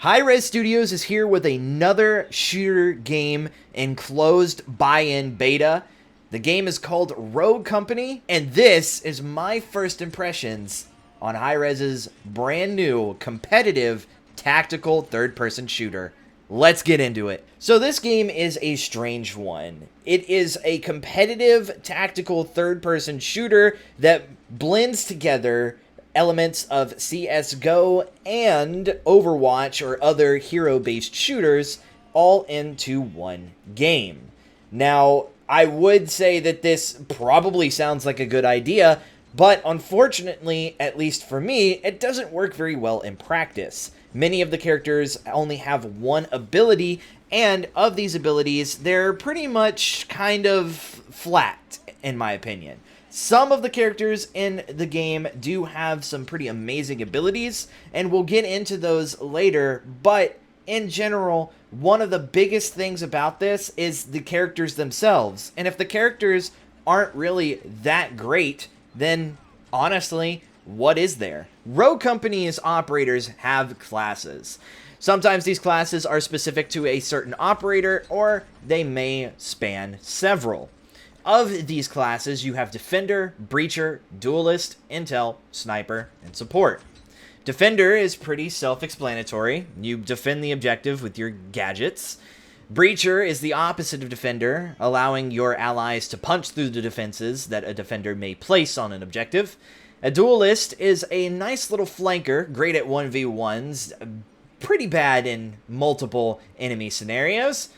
Hi-Rez Studios is here with another shooter game in closed buy-in beta. The game is called Rogue Company, and this is my first impressions on Hi-Rez's brand new competitive tactical third-person shooter. Let's get into it. So this game is a strange one. It is a competitive tactical third-person shooter that blends together elements of CSGO and Overwatch or other hero-based shooters all into one game. Now, I would say that this probably sounds like a good idea, but unfortunately, at least for me, it doesn't work very well in practice. Many of the characters only have one ability, and of these abilities, they're pretty much kind of flat, in my opinion. Some of the characters in the game do have some pretty amazing abilities, and we'll get into those later, but in general, one of the biggest things about this is the characters themselves. And if the characters aren't really that great, then honestly, what is there? Rogue Company's operators have classes. Sometimes these classes are specific to a certain operator, or they may span several. Of these classes, you have Defender, Breacher, Duelist, Intel, Sniper, and Support. Defender is pretty self-explanatory. You defend the objective with your gadgets. Breacher is the opposite of Defender, allowing your allies to punch through the defenses that a Defender may place on an objective. A Duelist is a nice little flanker, great at 1v1s, pretty bad in multiple enemy scenarios.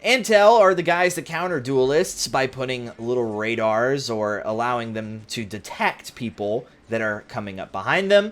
Intel are the guys that counter duelists by putting little radars or allowing them to detect people that are coming up behind them.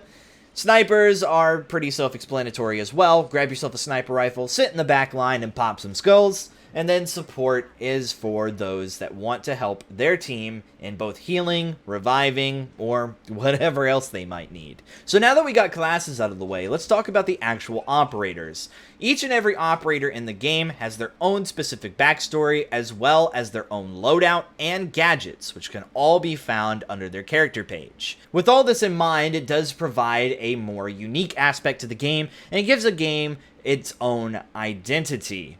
Snipers are pretty self-explanatory as well. Grab yourself a sniper rifle, sit in the back line, and pop some skulls. And then support is for those that want to help their team in both healing, reviving, or whatever else they might need. So now that we got classes out of the way, let's talk about the actual operators. Each and every operator in the game has their own specific backstory, as well as their own loadout and gadgets, which can all be found under their character page. With all this in mind, it does provide a more unique aspect to the game, and it gives a game its own identity.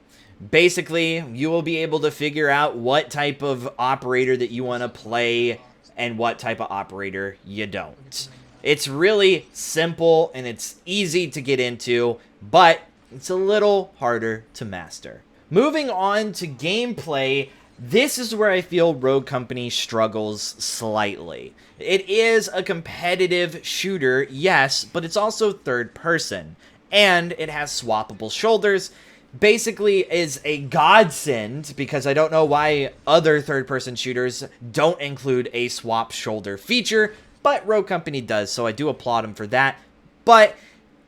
Basically, you will be able to figure out what type of operator that you want to play and what type of operator you don't. It's really simple and it's easy to get into, but it's a little harder to master. Moving on to gameplay, this is where I feel Rogue Company struggles slightly. It is a competitive shooter, yes, but it's also third person, and it has swappable shoulders. Basically is a godsend, because I don't know why other third-person shooters don't include a swap shoulder feature, but Rogue Company does, so I do applaud them for that. But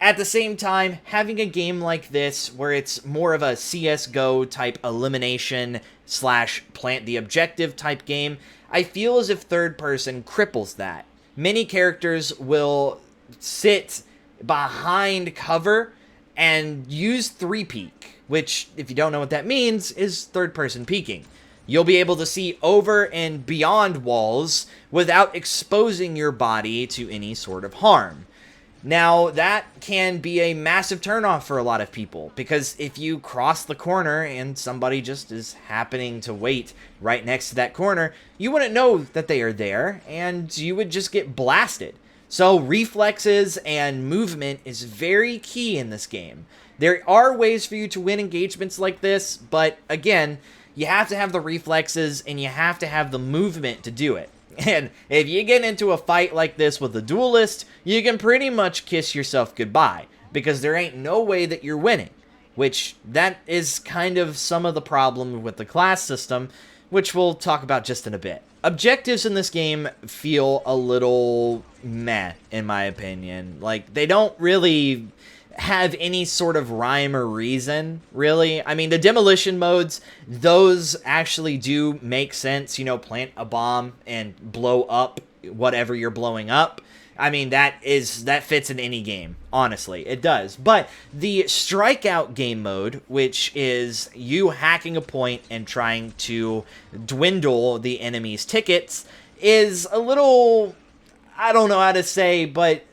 at the same time, having a game like this, where it's more of a CSGO type elimination slash plant the objective type game, I feel as if third-person cripples that. Many characters will sit behind cover and use 3-peek, which, if you don't know what that means, is third-person peeking. You'll be able to see over and beyond walls without exposing your body to any sort of harm. Now, that can be a massive turnoff for a lot of people, because if you cross the corner and somebody just is happening to wait right next to that corner, you wouldn't know that they are there, and you would just get blasted. So reflexes and movement is very key in this game. There are ways for you to win engagements like this, but again, you have to have the reflexes and you have to have the movement to do it. And if you get into a fight like this with a duelist, you can pretty much kiss yourself goodbye, because there ain't no way that you're winning, which that is kind of some of the problem with the class system, which we'll talk about just in a bit. Objectives in this game feel a little meh, in my opinion. Like, they don't really have any sort of rhyme or reason, really. I mean, the demolition modes, those actually do make sense. You know, plant a bomb and blow up whatever you're blowing up. I mean, that fits in any game, honestly, it does. But the strikeout game mode, which is you hacking a point and trying to dwindle the enemy's tickets, is a little, I don't know how to say, but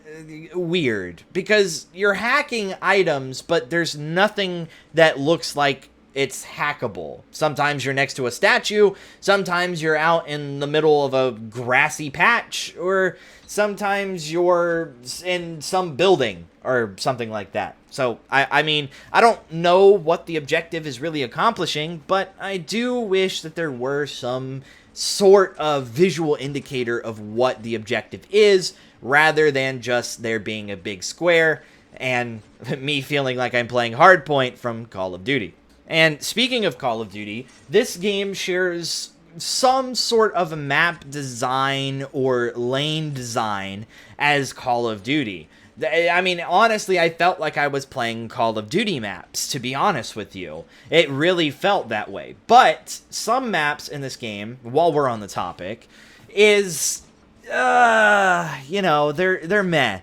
weird because you're hacking items, but there's nothing that looks like it's hackable. Sometimes you're next to a statue, sometimes you're out in the middle of a grassy patch, or sometimes you're in some building or something like that. So, I mean, I don't know what the objective is really accomplishing, but I do wish that there were some sort of visual indicator of what the objective is, rather than just there being a big square and me feeling like I'm playing Hardpoint from Call of Duty. And speaking of Call of Duty, this game shares some sort of a map design or lane design as Call of Duty. I mean, honestly, I felt like I was playing Call of Duty maps, to be honest with you. It really felt that way. But some maps in this game, while we're on the topic, is, you know, they're meh.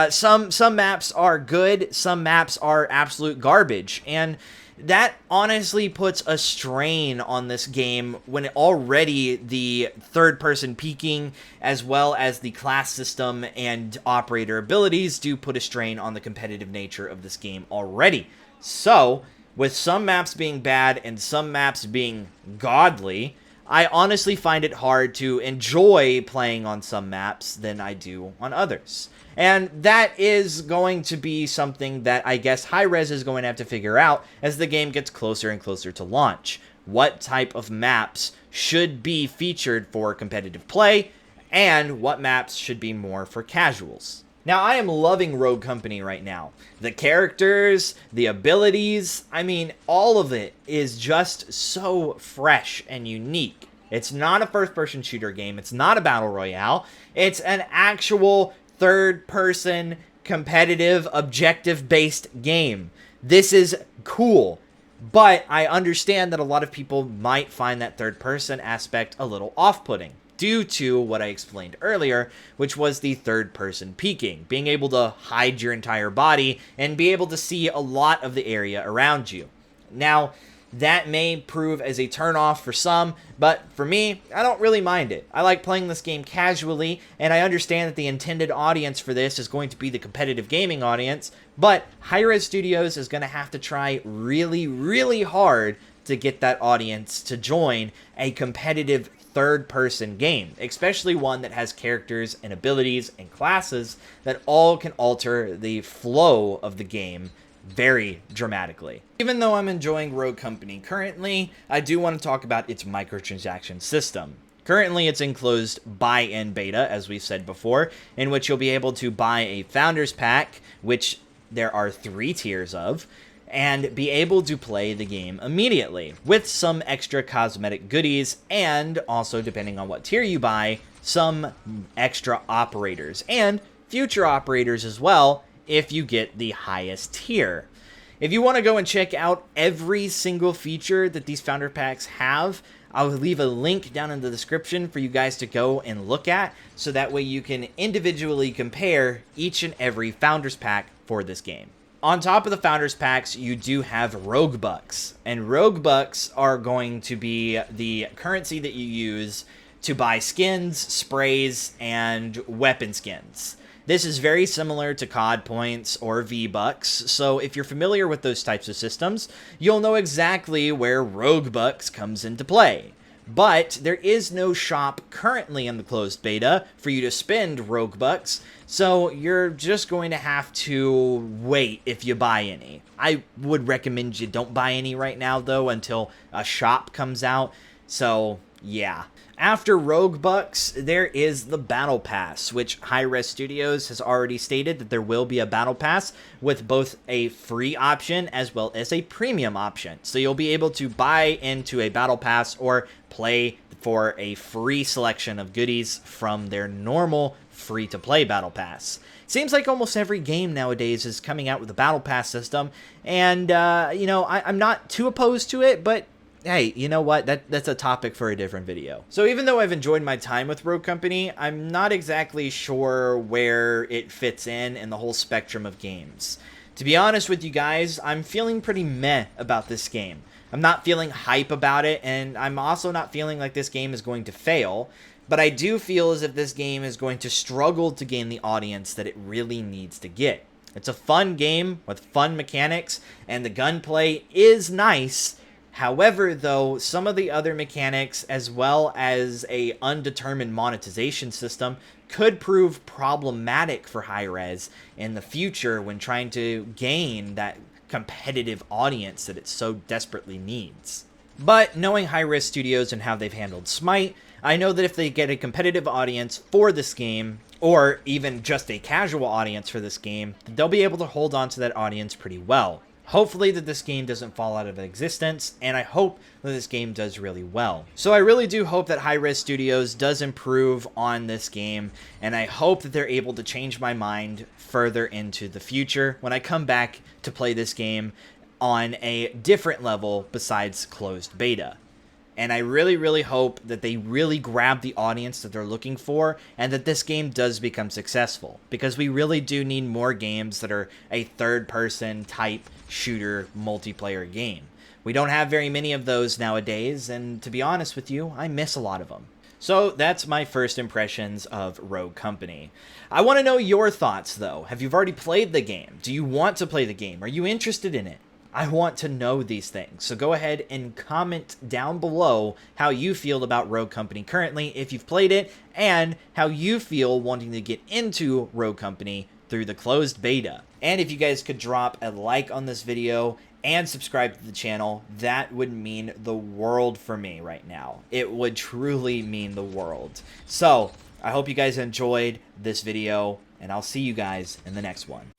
Some maps are good, some maps are absolute garbage, and that honestly puts a strain on this game when already the third-person peeking, as well as the class system and operator abilities, do put a strain on the competitive nature of this game already. So, with some maps being bad and some maps being godly, I honestly find it hard to enjoy playing on some maps than I do on others. And that is going to be something that I guess Hi-Rez is going to have to figure out as the game gets closer and closer to launch. What type of maps should be featured for competitive play, and what maps should be more for casuals. Now, I am loving Rogue Company right now. The characters, the abilities, I mean, all of it is just so fresh and unique. It's not a first-person shooter game. It's not a battle royale. It's an actual third-person, competitive, objective-based game. This is cool, but I understand that a lot of people might find that third-person aspect a little off-putting due to what I explained earlier, which was the third-person peeking, being able to hide your entire body and be able to see a lot of the area around you. Now, that may prove as a turnoff for some, but for me, I don't really mind it. I like playing this game casually, and I understand that the intended audience for this is going to be the competitive gaming audience, but Hi-Rez Studios is going to have to try really, really hard to get that audience to join a competitive third-person game, especially one that has characters and abilities and classes that all can alter the flow of the game very dramatically. Even though I'm enjoying Rogue Company currently, I do want to talk about its microtransaction system. Currently, it's in closed buy-in beta, as we said before, in which you'll be able to buy a Founders Pack, which there are 3 tiers of, and be able to play the game immediately, with some extra cosmetic goodies, and also, depending on what tier you buy, some extra operators, and future operators as well, if you get the highest tier. If you want to go and check out every single feature that these Founder Packs have, I'll leave a link down in the description for you guys to go and look at, so that way you can individually compare each and every Founders Pack for this game. On top of the Founders Packs, you do have Rogue Bucks, and Rogue Bucks are going to be the currency that you use to buy skins, sprays, and weapon skins. This is very similar to COD points or V-Bucks, so if you're familiar with those types of systems, you'll know exactly where Rogue Bucks comes into play. But there is no shop currently in the closed beta for you to spend Rogue Bucks, so you're just going to have to wait if you buy any. I would recommend you don't buy any right now, though, until a shop comes out, so yeah. After Rogue Bucks, there is the Battle Pass, which Hi-Rez Studios has already stated that there will be a Battle Pass with both a free option as well as a premium option. So you'll be able to buy into a Battle Pass or play for a free selection of goodies from their normal free-to-play Battle Pass. Seems like almost every game nowadays is coming out with a Battle Pass system, and, you know, I'm not too opposed to it, but hey, you know what? That's a topic for a different video. So even though I've enjoyed my time with Rogue Company, I'm not exactly sure where it fits in the whole spectrum of games. To be honest with you guys, I'm feeling pretty meh about this game. I'm not feeling hype about it, and I'm also not feeling like this game is going to fail. But I do feel as if this game is going to struggle to gain the audience that it really needs to get. It's a fun game with fun mechanics, and the gunplay is nice. However, though, some of the other mechanics, as well as a undetermined monetization system, could prove problematic for Hi-Rez in the future when trying to gain that competitive audience that it so desperately needs. But knowing Hi-Rez Studios and how they've handled Smite, I know that if they get a competitive audience for this game, or even just a casual audience for this game, they'll be able to hold on to that audience pretty well. Hopefully that this game doesn't fall out of existence, and I hope that this game does really well. So I really do hope that Hi-Rez Studios does improve on this game, and I hope that they're able to change my mind further into the future when I come back to play this game on a different level besides closed beta. And I really hope that they really grab the audience that they're looking for and that this game does become successful. Because we really do need more games that are a third-person type shooter multiplayer game. We don't have very many of those nowadays, and to be honest with you, I miss a lot of them. So that's my first impressions of Rogue Company. I want to know your thoughts, though. Have you already played the game? Do you want to play the game? Are you interested in it? I want to know these things, so go ahead and comment down below how you feel about Rogue Company currently, if you've played it, and how you feel wanting to get into Rogue Company through the closed beta. And if you guys could drop a like on this video and subscribe to the channel, that would mean the world for me right now. It would truly mean the world. So, I hope you guys enjoyed this video, and I'll see you guys in the next one.